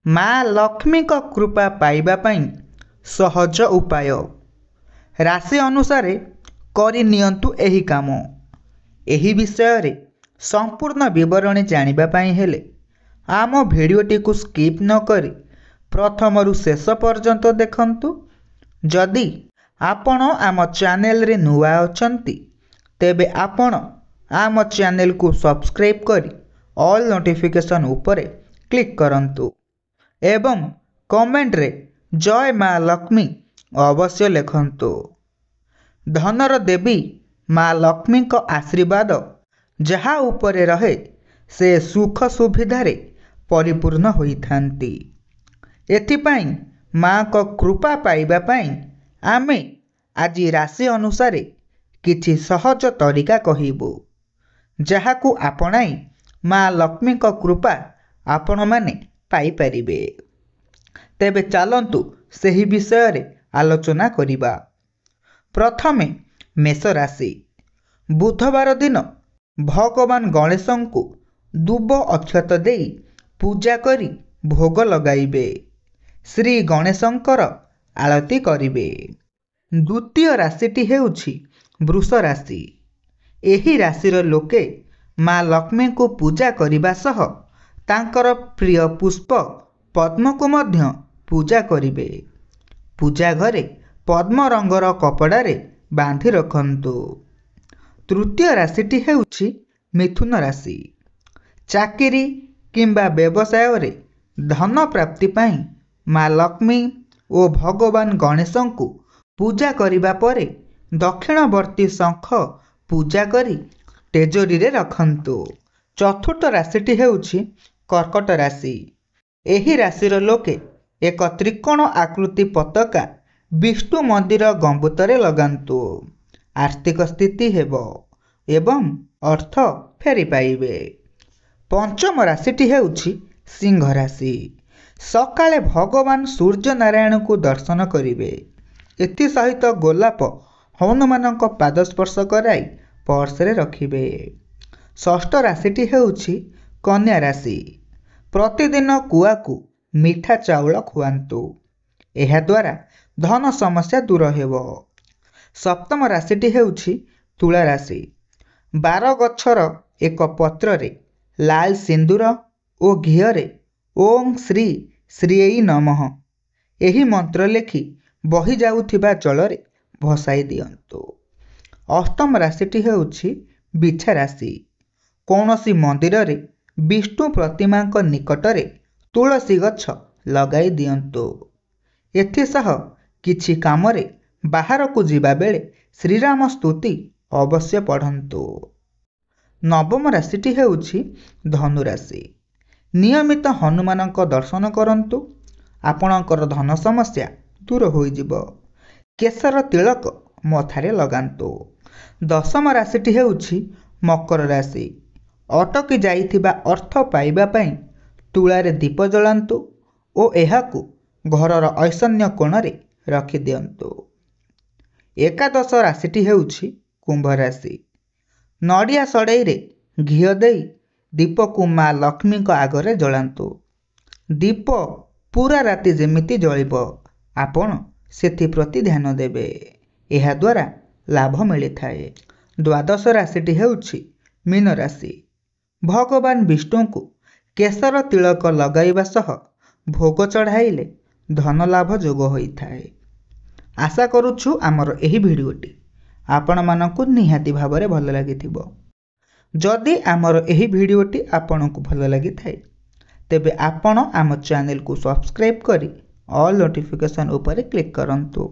माँ लक्ष्मी को कृपा पाइबा पई सहज उपाय राशि अनुसार करनियंतु एही काम। एही विषय रे संपूर्ण विवरणी जानिबा पई हेले आम भिडियोटी को स्किप न करी प्रथमरु शेष पर्यंत देखंतु। जदि आपण आम चैनल रे नुआ अछंती तेबे आपण आम चैनल को सब्सक्राइब करी ऑल नोटिफिकेशन उपरे क्लिक करंतु एवं कमेंट रे जय माँ लक्ष्मी अवश्य लिखंतु। धनर देवी माँ लक्ष्मी को आशीर्वाद जहाँ उपरे रहे से सुख सुविधारे परिपूर्ण होइथांती। एथिपाई माँ को कृपा पाइबा पाई आमे आज राशि अनुसार किछि सहज तरीका कहिबु जहाकू आपणाई माँ लक्ष्मी को कृपा आपण माने पाई परिबे। तेबे चलंतु सही विषय रे आलोचना करिबा। प्रथमे मेष राशि। बुधवार दिन भगवान गणेशं को दुब अक्षत देई पूजा करी भोग लगाइबे। श्री गणेशंकर आरती करिबे। द्वितीय राशिटी हेउछि वृष राशि। एही राशिर लोके माँ लक्ष्मी को पूजा करिबा सह तांकर प्रिय पुष्प पद्म को मध्य पूजा करिबे। पूजा घरे पद्म रंगर कपड़ारे बांधि रखंतु। तृतीय राशिटी हेउछि मिथुन राशि। चाकरी किंबा व्यवसाय रे धन प्राप्ति पाई माँ लक्ष्मी और भगवान गणेशं को पूजा करिबा परे दक्षिणवर्ती शंख पूजा करी तेजोरी रे रखंतु। चतुर्थ राशिटी हेउछि कर्कट राशि। एही राशिर लोके एक त्रिकोण आकृति पताका विष्णु मंदिर गंबुतरे लगांतु। आर्थिक स्थिति हेबो एवं अर्थ फेरी पाइबे। पंचम राशिटी हेउछि सिंह राशि। सकाळे भगवान सूर्य नारायण को दर्शन करिवे। एथि सहित गोलाप हनुमानक पाद स्पर्श कराई पर्स रे रखिबे। षष्ठ राशिटी हेउछि कन्या राशि। प्रतिदिन कुआ को मीठा चाउल खुआंतु। एहा द्वारा धन समस्या दूर हेबो। सप्तम राशिटी हेउछि तुला राशि। 12 गछर एक पत्र रे लाल सिंदूर और घिअरे ओम श्री श्रीयै नमः एही मंत्र लेखि बही जाउथिबा जलरे भसाई दियंतु। अष्टम राशिटी हेउछि बिछा राशि। कौनसी मंदिर रे विष्णु प्रतिमा निकटरे तुलसी गछ लगाई दियंतु। एथिसह किछि कामरे बाहर को जिबा बेले श्रीराम स्तुति अवश्य पढ़ंतु। नवम राशिटी हेउछि धनु राशि। नियमित हनुमानक दर्शन करंतु। आपणकर धन समस्या दूर होइजिबो। केसर तिलक मथारे लगांतु। दशम राशिटी हेउछि मकर राशि। अटकी जाइथिबा अर्थ पाइबा पई तुलारे दीप जलांतु ओ एहाकू घरर ऐशन्य कोणरे रखि दियंतु। एकादश राशिटी हेउछि कुंभ राशि। नड़िया सड़ई रे घिओ देई दीप को माँ लक्ष्मी को आगरे जलांतु। दीप पूरा राति जेमिति जलिबो आपण सेथि प्रति ध्यान देबे। एहा द्वारा लाभ मिली थाए। द्वादश राशिटी हेउछि मीन राशि। भगवान विष्णु को केसर तिलक लगाइबा सह भोग चढ़ाइले धन लाभ जोग होई थाए। आशा करूछु आमर एही भिडियोटी आपण मानकु निहाती भाबरे भल लागिथिबो। जदि आमर एही भिडियोटी आपनकु भल लागि थाए तेबे आपण आम चैनल को सब्सक्राइब करी ऑल नोटिफिकेशन उपरे क्लिक करंतु।